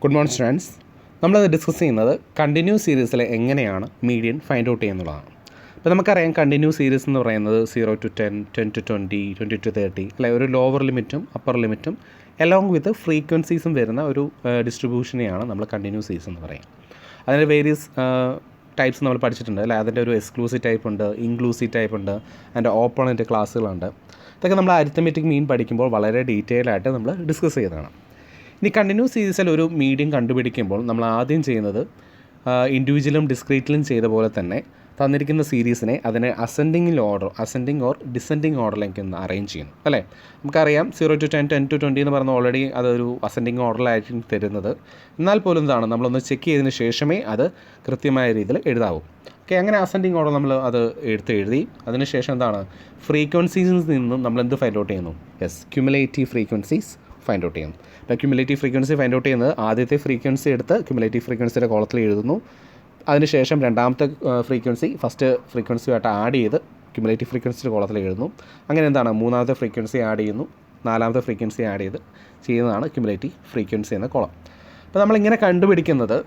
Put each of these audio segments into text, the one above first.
Good morning students. നമ്മളത് discuss ചെയ്യുന്നത് continuous സീരീസിൽ എങ്ങനെയാണ് മീഡിയൻ ഫൈൻഡ് ഔട്ട് ചെയ്യുന്നതാണ്. ഇപ്പോൾ നമുക്കറിയാം കണ്ടിന്യൂസ് സീരീസ് എന്ന് പറയുന്നത് 0 to 10, 10 to 20, 20 to 30 അല്ലെ, ഒരു ലോവർ ലിമിറ്റും അപ്പർ ലിമിറ്റും എലോങ് വിത്ത് ഫ്രീക്വൻസീസും വരുന്ന ഒരു ഡിസ്ട്രിബ്യൂഷനെയാണ് നമ്മൾ കണ്ടിന്യൂസ് സീരീസ് എന്ന് പറയുക. അതിൻ്റെ വേരിയസ് ടൈപ്സ് നമ്മൾ പഠിച്ചിട്ടുണ്ട് അല്ലേ. അതിൻ്റെ ഒരു എക്സ്ക്ലൂസീവ് ടൈപ്പ് ഉണ്ട്, ഇൻക്ലൂസീവ് ടൈപ്പ് ഉണ്ട്, അതിൻ്റെ ഓപ്പണൻറ്റ് ക്ലാസ്സുകളുണ്ട്. ഇതൊക്കെ നമ്മൾ അരിത്തമെറ്റിക് മീൻ പഠിക്കുമ്പോൾ വളരെ ഡീറ്റെയിൽ ആയിട്ട് നമ്മൾ ഡിസ്കസ് ചെയ്തതാണ്. ഇനി കണ്ടിന്യൂസ് സീരീസിൽ ഒരു മീഡിയം കണ്ടുപിടിക്കുമ്പോൾ നമ്മൾ ആദ്യം ചെയ്യുന്നത് ഇൻഡിവിജ്വലും ഡിസ്ക്രീറ്റിലും ചെയ്ത പോലെ തന്നെ തന്നിരിക്കുന്ന സീരീസിനെ അതിനെ അസെൻഡിങ് ഓർ ഡിസെൻഡിങ് ഓർഡറിലേക്ക് ഒന്ന് അറേഞ്ച് ചെയ്യുന്നു അല്ലേ. നമുക്കറിയാം 0 to 10, 10 to 20 എന്ന് പറഞ്ഞാൽ ഓൾറെഡി അതൊരു അസെൻഡിങ് ഓർഡറിലായിരിക്കും തരുന്നത്. എന്നാൽ പോലും എന്താണ്, നമ്മളൊന്ന് ചെക്ക് ചെയ്തതിന് ശേഷമേ അത് കൃത്യമായ രീതിയിൽ എഴുതാവൂ. ഓക്കെ, അങ്ങനെ അസെൻഡിങ് ഓർഡർ നമ്മൾ അത് എഴുതി അതിനുശേഷം എന്താണ്, ഫ്രീക്വൻസീസിൽ നിന്നും നമ്മൾ എന്ത് ഫൈൻഡ് ഔട്ട് ചെയ്യുന്നു? ക്യുമുലേറ്റീവ് ഫ്രീക്വൻസീസ് ഫൈൻഡ് ഔട്ട് ചെയ്യുന്നു. അപ്പോൾ ക്യുമുലേറ്റീവ് ഫ്രീക്വൻസി ഫൈൻഡ് ഔട്ട് ചെയ്യുന്നത് ആദ്യത്തെ ഫ്രീക്വൻസി എടുത്ത് ക്യുമുലേറ്റീവ് ഫ്രീക്വൻസിയുടെ കോളത്തിൽ എഴുതുന്നു. അതിനുശേഷം രണ്ടാമത്തെ ഫ്രീക്വൻസി ഫസ്റ്റ് ഫ്രീക്വൻസിയുമായിട്ട് ആഡ് ചെയ്ത് ക്യുമുലേറ്റീവ് ഫ്രീക്വൻസിയുടെ കോളത്തിൽ എഴുതുന്നു. അങ്ങനെ എന്താണ്, മൂന്നാമത്തെ ഫ്രീക്വൻസി ആഡ് ചെയ്യുന്നു, നാലാമത്തെ ഫ്രീക്വൻസി ആഡ് ചെയ്ത് ചെയ്യുന്നതാണ് ക്യുമുലേറ്റീവ് ഫ്രീക്വൻസി എന്ന കോളം. അപ്പോൾ നമ്മളിങ്ങനെ കണ്ടുപിടിക്കുന്നത്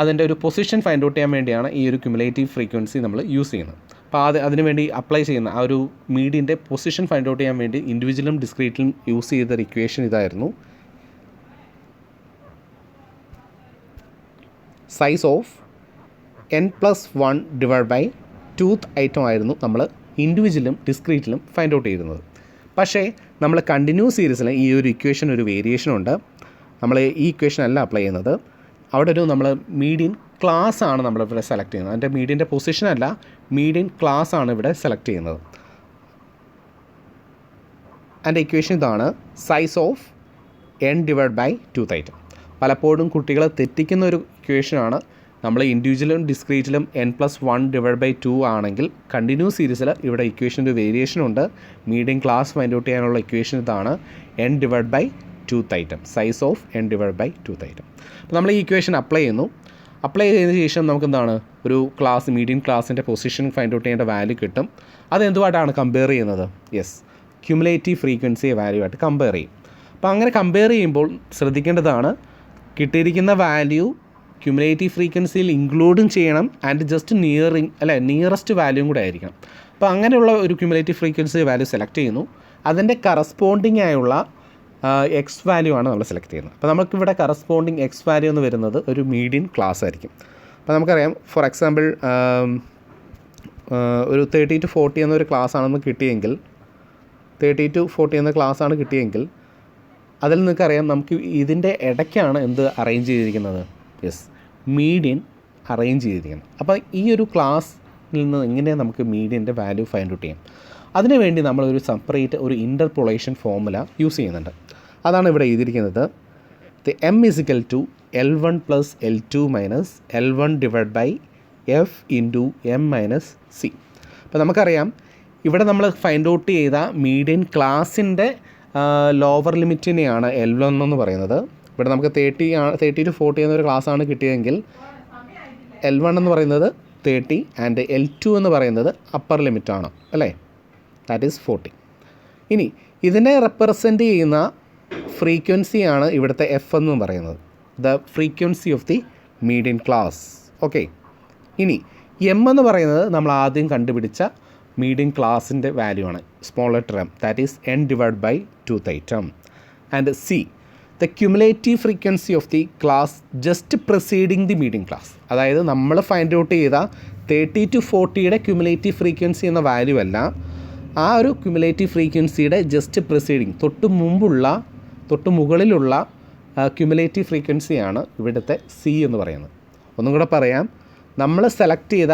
അതിൻ്റെ ഒരു പൊസിഷൻ ഫൈൻഡ് ഔട്ട് ചെയ്യാൻ വേണ്ടിയാണ് ഈ ഒരു ക്യുമുലേറ്റീവ് ഫ്രീക്വൻസി നമ്മൾ യൂസ് ചെയ്യുന്നത്. അപ്പോൾ അതിന് വേണ്ടി അപ്ലൈ ചെയ്യുന്ന ആ ഒരു മീഡിയൻ്റെ പൊസിഷൻ ഫൈൻഡ് ഔട്ട് ചെയ്യാൻ വേണ്ടി ഇൻഡിവിജ്വലും ഡിസ്ക്രീറ്റിലും യൂസ് ചെയ്ത ഇക്വേഷൻ ഇതായിരുന്നു. Size of n+1 divide by 2th item ആയിരുന്നു നമ്മൾ ഇൻഡിവിജ്വലും ഡിസ്ക്രീറ്റിലും ഫൈൻഡ് ഔട്ട് ചെയ്യുന്നത്. പക്ഷേ നമ്മൾ കണ്ടിന്യൂസ് സീരീസിൽ ഈ ഒരു ഇക്വേഷൻ ഒരു വേരിയേഷനുണ്ട്. നമ്മൾ ഈ ഇക്വേഷൻ അല്ല അപ്ലൈ ചെയ്യുന്നത്. അവിടെ ഒരു നമ്മൾ മീഡിയൻ ക്ലാസ് ആണ് നമ്മളിവിടെ സെലക്ട് ചെയ്യുന്നത്. അതിൻ്റെ മീഡിയൻ്റെ പൊസിഷൻ അല്ല, മീഡിയൻ ക്ലാസ് ആണ് ഇവിടെ സെലക്ട് ചെയ്യുന്നത്. അതിൻ്റെ ഇക്വേഷൻ ഇതാണ്, size of n divide by 2th item. പലപ്പോഴും കുട്ടികളെ തെറ്റിക്കുന്ന ഒരു ഇക്വേഷനാണ്. നമ്മൾ ഇൻഡിവിജ്വലും ഡിസ്ക്രീറ്റിലും n+1 ഡിവൈഡ് ബൈ 2 ആണെങ്കിൽ കണ്ടിന്യൂസ് സീരീസിൽ ഇവിടെ ഇക്വേഷൻ്റെ വേരിയേഷനുണ്ട്. മീഡിയൻ ക്ലാസ് ഫൈൻഡ് ഔട്ട് ചെയ്യാനുള്ള ഇക്വേഷൻ ഇതാണ്, n divide by 2th item, size of n divide by 2th item. അപ്പോൾ നമ്മൾ ഈ ഇക്വേഷൻ അപ്ലൈ ചെയ്യുന്നു. അപ്ലൈ ചെയ്തതിന് ശേഷം നമുക്ക് എന്താണ്, ഒരു ക്ലാസ് മീഡിയൻ ക്ലാസിൻ്റെ പൊസിഷൻ ഫൈൻഡ് ഔട്ട് ചെയ്യേണ്ട വാല്യൂ കിട്ടും. അതെന്തുമായിട്ടാണ് കമ്പയർ ചെയ്യുന്നത്? ക്യുമുലേറ്റീവ് ഫ്രീക്വൻസി വാല്യൂ ആയിട്ട് കമ്പയർ ചെയ്യും. അപ്പോൾ അങ്ങനെ കമ്പയർ ചെയ്യുമ്പോൾ ശ്രദ്ധിക്കേണ്ടതാണ്, കിട്ടിയിരിക്കുന്ന വാല്യൂ ക്യുമുലേറ്റീവ് ഫ്രീക്വൻസിയിൽ ഇൻക്ലൂഡും ചെയ്യണം ആൻഡ് ജസ്റ്റ് നിയറസ്റ്റ് വാല്യൂയും കൂടെ ആയിരിക്കണം. അപ്പോൾ അങ്ങനെയുള്ള ഒരു ക്യുമുലേറ്റീവ് ഫ്രീക്വൻസി വാല്യൂ സെലക്ട് ചെയ്യുന്നു. അതിൻ്റെ കറസ്പോണ്ടിങ് ആയുള്ള എക്സ് വാല്യൂ ആണ് നമ്മൾ സെലക്ട് ചെയ്യുന്നത്. അപ്പോൾ നമുക്കിവിടെ കറസ്പോണ്ടിങ് എക്സ് വാല്യൂ എന്ന് വരുന്നത് ഒരു മീഡിയൻ ക്ലാസ് ആയിരിക്കും. അപ്പോൾ നമുക്കറിയാം, ഫോർ എക്സാമ്പിൾ ഒരു 30 to 40 എന്നൊരു ക്ലാസ് ആണെന്ന് കിട്ടിയെങ്കിൽ 30 to 40 എന്ന ക്ലാസ് ആണ് കിട്ടിയെങ്കിൽ അതിൽ നിങ്ങൾക്കറിയാം നമുക്ക് ഇതിൻ്റെ ഇടയ്ക്കാണ് എന്ത് അറേഞ്ച് ചെയ്തിരിക്കുന്നത്? മീഡിയൻ അറേഞ്ച് ചെയ്തിരിക്കുന്നത്. അപ്പോൾ ഈ ഒരു ക്ലാസ്സിൽ നിന്ന് എങ്ങനെ നമുക്ക് മീഡിയൻ്റെ വാല്യൂ ഫൈൻഡ് ഔട്ട് ചെയ്യാം? അതിനുവേണ്ടി നമ്മളൊരു സെപ്പറേറ്റ് ഒരു ഇൻ്റർപോളേഷൻ ഫോർമുല യൂസ് ചെയ്യുന്നുണ്ട്. അതാണ് ഇവിടെ എഴുതിയിരിക്കുന്നത്. m = L1 + L2 - L1 divide by f into m - c. അപ്പോൾ നമുക്കറിയാം ഇവിടെ നമ്മൾ ഫൈൻഡ് ഔട്ട് ചെയ്ത മീഡിയൻ ക്ലാസിൻ്റെ ലോവർ ലിമിറ്റിനെയാണ് L1 എന്ന് പറയുന്നത്. ഇവിടെ നമുക്ക് 30 to 40 എന്നൊരു ക്ലാസ്സാണ് കിട്ടിയതെങ്കിൽ L1 എന്ന് പറയുന്നത് 30 ആൻഡ് L2 എന്ന് പറയുന്നത് അപ്പർ ലിമിറ്റാണ് അല്ലേ, ദാറ്റ് ഈസ് 40. ഇനി ഇതിനെ റെപ്രസെൻ്റ് ചെയ്യുന്ന ഫ്രീക്വൻസിയാണ് ഇവിടുത്തെ എഫ് എന്ന് പറയുന്നത്, the frequency of the median class. Okay, ഇനി എം എന്ന് പറയുന്നത് നമ്മൾ ആദ്യം കണ്ടുപിടിച്ച മീഡിയൻ ക്ലാസിൻ്റെ വാല്യൂ ആണ്, small letter m, that is n divide by 2th item. And C, the cumulative frequency of the class just preceding the median class. അതായത് നമ്മൾ ഫൈൻഡ് ഔട്ട് ചെയ്ത 30 to 40യുടെ ക്യുമുലേറ്റീവ് ഫ്രീക്വൻസി എന്ന വാല്യൂ അല്ല, ആ ഒരു ക്യുമുലേറ്റീവ് ഫ്രീക്വൻസിയുടെ ജസ്റ്റ് പ്രിസീഡിങ് തൊട്ട് മുകളിലുള്ള ക്യുമുലേറ്റീവ് ഫ്രീക്വൻസിയാണ് ഇവിടുത്തെ സി എന്ന് പറയുന്നത്. ഒന്നും കൂടെ പറയാം, നമ്മൾ സെലക്ട് ചെയ്ത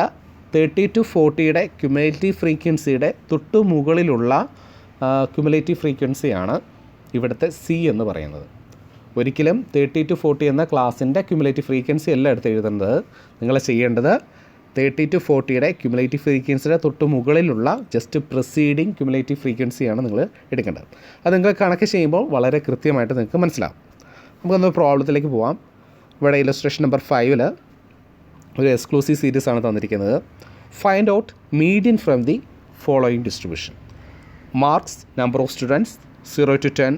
30 to 40യുടെ ക്യുമുലേറ്റീവ് ഫ്രീക്വൻസിയുടെ തൊട്ട് മുകളിലുള്ള ക്യുമുലേറ്റീവ് ഫ്രീക്വൻസിയാണ് ഇവിടുത്തെ സി എന്ന് പറയുന്നത്. ഒരിക്കലും 30 to 40 എന്ന ക്ലാസ്സിൻ്റെ ക്യുമുലേറ്റീവ് ഫ്രീക്വൻസി അല്ല എടുത്ത് എഴുതേണ്ടത്. നിങ്ങൾ ചെയ്യേണ്ടത് 30 to 40യുടെ ക്യുമുലേറ്റീവ് ഫ്രീക്വൻസിയുടെ തൊട്ട് മുകളിലുള്ള ജസ്റ്റ് പ്രിസീഡിങ് ക്യുമുലേറ്റീവ് ഫ്രീക്വൻസിയാണ് നിങ്ങൾ എടുക്കേണ്ടത്. അത് നിങ്ങൾ കണക്ക് ചെയ്യുമ്പോൾ വളരെ കൃത്യമായിട്ട് നിങ്ങൾക്ക് മനസ്സിലാവും. നമുക്കൊന്ന് പ്രോബ്ലത്തിലേക്ക് പോവാം. ഇവിടെ ഇലസ്ട്രേഷൻ നമ്പർ 5 ഒരു എക്സ്ക്ലൂസീവ് സീരീസ് ആണ് തന്നിരിക്കുന്നത്. Find out median from the following distribution. Marks, number of students 0 to 10,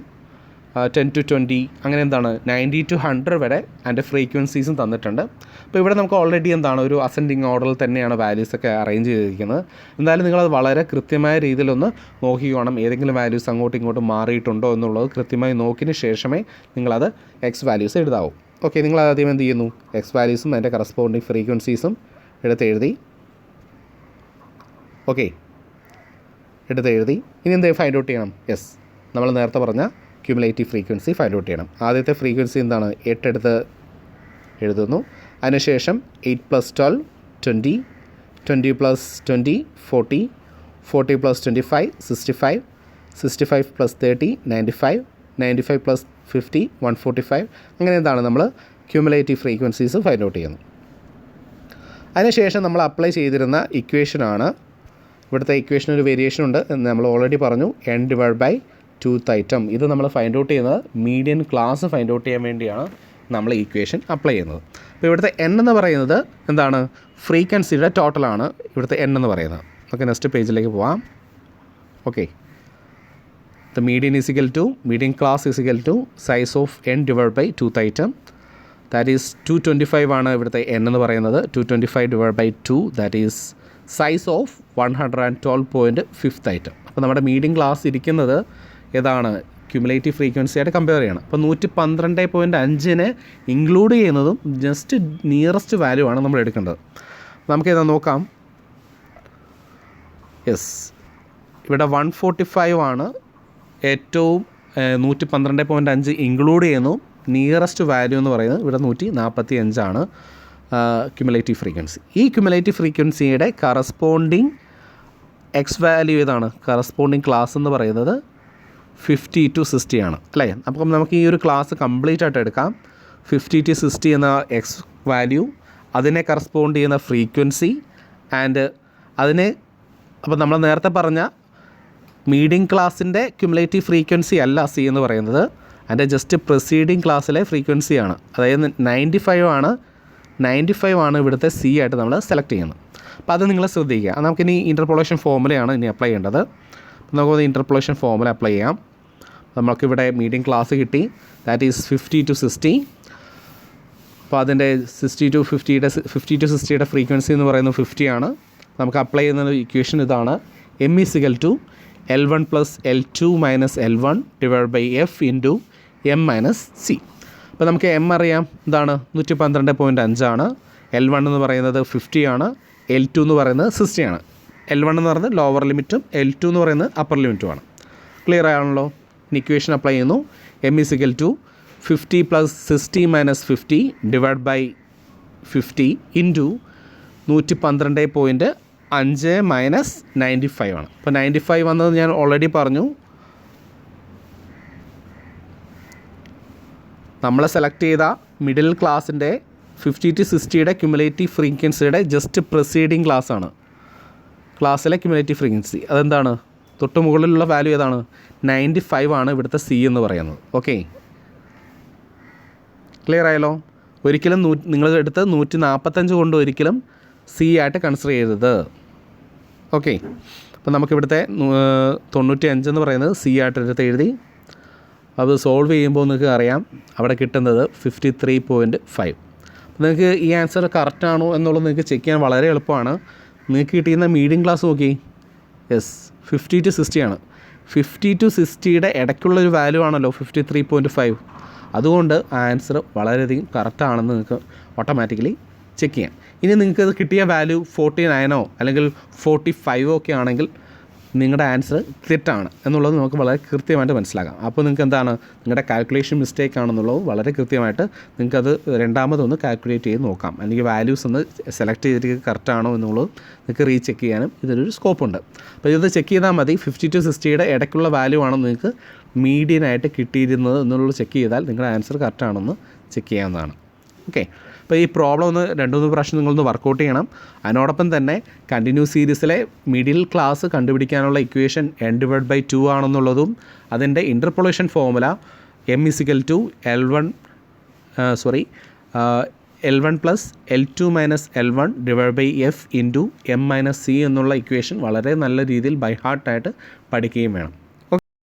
10 to 20 അങ്ങനെ എന്താണ് 90 to 100 വരെ അതിൻ്റെ ഫ്രീക്വൻസീസും തന്നിട്ടുണ്ട്. അപ്പോൾ ഇവിടെ നമുക്ക് ഓൾറെഡി എന്താണ് ഒരു അസെൻഡിങ് ഓർഡറിൽ തന്നെയാണ് വാല്യൂസൊക്കെ അറേഞ്ച് ചെയ്തിരിക്കുന്നത്. എന്തായാലും നിങ്ങളത് വളരെ കൃത്യമായ രീതിയിലൊന്ന് നോക്കിക്കോണം. ഏതെങ്കിലും വാല്യൂസ് അങ്ങോട്ടും ഇങ്ങോട്ടും മാറിയിട്ടുണ്ടോ എന്നുള്ളത് കൃത്യമായി നോക്കിയതിന് ശേഷമേ നിങ്ങളത് എക്സ് വാല്യൂസ് എഴുതാവൂ. ഓക്കെ, നിങ്ങൾ ആദ്യം എന്ത് ചെയ്യുന്നു, എക്സ് വാല്യൂസും അതിൻ്റെ കറസ്പോണ്ടിങ് ഫ്രീക്വൻസീസും എഴുതി. ഓക്കെ, എഴുതി. ഇനി എന്ത് ഫൈൻഡ് ഔട്ട് ചെയ്യണം? യെസ്, നമ്മൾ നേരത്തെ പറഞ്ഞ ക്യുമുലേറ്റീവ് ഫ്രീക്വൻസി ഫൈൻഡ് ഔട്ട് ചെയ്യണം. ആദ്യത്തെ ഫ്രീക്വൻസി എന്താണ്? 8 എടുത്ത് എഴുതുന്നു. അതിനുശേഷം 8 + 12 20, 20 + 20 40, 40 + 25 65, 65 + 30 95, 95 + 50 145. അങ്ങനെ എന്താണ് നമ്മൾ ക്യുമുലേറ്റീവ് ഫ്രീക്വൻസീസ് ഫൈൻഡ് ഔട്ട് ചെയ്യുന്നു. അതിനുശേഷം നമ്മൾ അപ്ലൈ ചെയ്തിരുന്ന ഇക്വേഷനാണ് ഇവിടുത്തെ ഇക്വേഷൻ. ഒരു വേരിയേഷൻ ഉണ്ട് എന്ന് നമ്മൾ ഓൾറെഡി പറഞ്ഞു, n/2th item. ഇത് നമ്മൾ ഫൈൻഡ് ഔട്ട് ചെയ്യുന്നത് മീഡിയൻ ക്ലാസ് ഫൈൻഡ് ഔട്ട് ചെയ്യാൻ വേണ്ടിയാണ് നമ്മൾ ഇക്വേഷൻ അപ്ലൈ ചെയ്യുന്നത്. അപ്പോൾ ഇവിടുത്തെ n എന്ന് പറയുന്നത് എന്താണ്? ഫ്രീക്വൻസിയുടെ ടോട്ടലാണ് ഇവിടുത്തെ n എന്ന് പറയുന്നത്. നമുക്ക് നെക്സ്റ്റ് പേജിലേക്ക് പോവാം. Okay, the median median class size of n/2th item. That is 225 ആണ് ഇവിടുത്തെ n എന്ന് പറയുന്നത്. 225/2 that is size of 112.5th item. അപ്പോൾ നമ്മുടെ മീഡിയൻ ക്ലാസ് ഇരിക്കുന്നത് ഏതാണ്? ക്യുമുലേറ്റീവ് ഫ്രീക്വൻസിയായിട്ട് കമ്പയർ ചെയ്യണം. അപ്പോൾ 112.5നെ ഇൻക്ലൂഡ് ചെയ്യുന്നതും ജസ്റ്റ് നിയറസ്റ്റ് വാല്യൂ ആണ് നമ്മൾ എടുക്കേണ്ടത്. നമുക്കിതാ നോക്കാം. യെസ്, ഇവിടെ 145 ആണ് ഏറ്റവും 112.5 ഇൻക്ലൂഡ് ചെയ്യുന്നു. നിയറസ്റ്റ് വാല്യൂ എന്ന് പറയുന്നത് ഇവിടെ 145 ആണ് ക്യുമുലേറ്റീവ് ഫ്രീക്വൻസി. ഈ ക്യുമുലേറ്റീവ് ഫ്രീക്വൻസിയുടെ കറസ്പോണ്ടിങ് എക്സ് വാല്യൂ ഏതാണ്? കറസ്പോണ്ടിങ് ക്ലാസ് എന്ന് പറയുന്നത് 50 to 60 ആണ് അല്ലേ? അപ്പം നമുക്ക് ഈ ഒരു ക്ലാസ് കംപ്ലീറ്റ് ആയിട്ട് എടുക്കാം. 50 to 60 എന്ന എക്സ് വാല്യൂ, അതിനെ കറസ്പോണ്ട് ചെയ്യുന്ന ഫ്രീക്വൻസി ആൻഡ് അതിനെ, അപ്പോൾ നമ്മൾ നേരത്തെ പറഞ്ഞ മീഡിയൻ ക്ലാസ്സിൻ്റെ ക്യുമുലേറ്റീവ് ഫ്രീക്വൻസി അല്ല സി എന്ന് പറയുന്നത്, അതിൻ്റെ ജസ്റ്റ് പ്രിസീഡിങ് ക്ലാസ്സിലെ ഫ്രീക്വൻസിയാണ്. അതായത് 95 ആണ് ഇവിടുത്തെ സി ആയിട്ട് നമ്മൾ സെലക്ട് ചെയ്യുന്നത്. അപ്പോൾ അത് നിങ്ങൾ ശ്രദ്ധിക്കുക. നമുക്കിനി ഇൻ്റർപോളേഷൻ ഫോർമുലയാണ് ഇനി അപ്ലൈ ചെയ്യേണ്ടത്. നമുക്ക് ഇൻ്റർപോളേഷൻ ഫോർമുല അപ്ലൈ ചെയ്യാം. നമുക്കിവിടെ മീഡിയൻ ക്ലാസ് കിട്ടി, ദാറ്റ് ഈസ് 50 to 60. അപ്പോൾ അതിൻ്റെ 50 to 60യുടെ ഫ്രീക്വൻസി എന്ന് പറയുന്നത് 50 ആണ്. നമുക്ക് അപ്ലൈ ചെയ്യുന്ന ഇക്വേഷൻ ഇതാണ്, m = L1 + L2 - L1 / f × m - c. അപ്പോൾ നമുക്ക് m അറിയാം, എന്താണ്? 112.5 ആണ്. L1 എന്ന് പറയുന്നത് 50 ആണ്. L2 എന്ന് പറയുന്നത് 60 ആണ്. L1 എന്ന് പറയുന്നത് ലോവർ ലിമിറ്റും L2 എന്ന് പറയുന്നത് അപ്പർ ലിമിറ്റുമാണ്. ക്ലിയർ ആണല്ലോ? ഇക്വേഷൻ അപ്ലൈ ചെയ്യുന്നു. m = 50 + 60 - 50 / 50 × 112.5 - 95 ആണ്. അപ്പോൾ 95 വന്നത് ഞാൻ ഓൾറെഡി പറഞ്ഞു. നമ്മൾ സെലക്ട് ചെയ്ത മിഡിൽ ക്ലാസ്സിൻ്റെ 50 to 60യുടെ ക്യുമുലേറ്റീവ് ഫ്രീക്വൻസിയുടെ ജസ്റ്റ് പ്രിസീഡിങ് ക്ലാസ്സിലെ ക്യുമുലേറ്റീവ് ഫ്രീക്വൻസി അതെന്താണ്? തൊട്ട് മുകളിലുള്ള വാല്യൂ ഏതാണ്? 95 ആണ് ഇവിടുത്തെ സി എന്ന് പറയുന്നത്. ഓക്കെ, ക്ലിയർ ആയല്ലോ? ഒരിക്കലും നിങ്ങൾ എടുത്ത് 145 കൊണ്ട് ഒരിക്കലും സി ആയിട്ട് കൺസിഡർ ചെയ്തത്. ഓക്കെ, അപ്പോൾ നമുക്കിവിടുത്തെ 95 എന്ന് പറയുന്നത് സി ആയിട്ട് എടുത്ത് എഴുതി. അത് സോൾവ് ചെയ്യുമ്പോൾ നിങ്ങൾക്ക് അറിയാം അവിടെ കിട്ടുന്നത് 53.5. അപ്പോൾ നിങ്ങൾക്ക് ഈ ആൻസർ കറക്റ്റ് ആണോ എന്നുള്ളത് നിങ്ങൾക്ക് ചെക്ക് ചെയ്യാൻ വളരെ എളുപ്പമാണ്. നിങ്ങൾക്ക് കിട്ടിയിരുന്ന മീഡിയൻ ക്ലാസ് നോക്കി, യെസ് 50 to 60 ആണ്. 50 to 60യുടെ ഇടയ്ക്കുള്ളൊരു വാല്യൂ ആണല്ലോ 53.5. അതുകൊണ്ട് ആൻസർ വളരെയധികം കറക്റ്റാണെന്ന് നിങ്ങൾക്ക് ഓട്ടോമാറ്റിക്കലി ചെക്ക് ചെയ്യാം. ഇനി നിങ്ങൾക്ക് കിട്ടിയ വാല്യൂ 49 അല്ലെങ്കിൽ 45 ഒക്കെ ആണെങ്കിൽ നിങ്ങളുടെ ആൻസർ തെറ്റാണ് എന്നുള്ളത് നമുക്ക് വളരെ കൃത്യമായിട്ട് മനസ്സിലാക്കാം. അപ്പോൾ നിങ്ങൾക്ക് എന്താണ് നിങ്ങളുടെ കാൽക്കുലേഷൻ മിസ്റ്റേക്ക് ആണെന്നുള്ളത് വളരെ കൃത്യമായിട്ട് നിങ്ങൾക്കത് രണ്ടാമതൊന്ന് കാൽക്കുലേറ്റ് ചെയ്ത് നോക്കാം. അല്ലെങ്കിൽ വാല്യൂസ് ഒന്ന് സെലക്ട് ചെയ്തിട്ട് കറക്റ്റാണോ എന്നുള്ളത് നിങ്ങൾക്ക് റീചെക്ക് ചെയ്യാനും ഇതിനൊരു സ്കോപ്പുണ്ട്. അപ്പോൾ ഇത് ചെക്ക് ചെയ്താൽ മതി. 50 to 60യുടെ ഇടയ്ക്കുള്ള വാല്യൂ ആണോ നിങ്ങൾക്ക് മീഡിയനായിട്ട് കിട്ടിയിരുന്നത് എന്നുള്ളത് ചെക്ക് ചെയ്താൽ നിങ്ങളുടെ ആൻസർ കറക്റ്റാണെന്ന് ചെക്ക് ചെയ്യാവുന്നതാണ്. ഓക്കെ, അപ്പോൾ ഈ പ്രോബ്ലം ഒന്ന് 2-3 പ്രാവശ്യം നിങ്ങളൊന്ന് വർക്കൗട്ട് ചെയ്യണം. അതിനോടൊപ്പം തന്നെ കണ്ടിന്യൂസ് സീരീസിലെ മിഡിൽ ക്ലാസ് കണ്ടുപിടിക്കാനുള്ള ഇക്വേഷൻ n/2 ആണെന്നുള്ളതും അതിൻ്റെ interpolation formula m = L1 + L2 - L1 / f × m - c എന്നുള്ള ഇക്വേഷൻ വളരെ നല്ല രീതിയിൽ ബൈ ഹാർട്ടായിട്ട് പഠിക്കുകയും വേണം.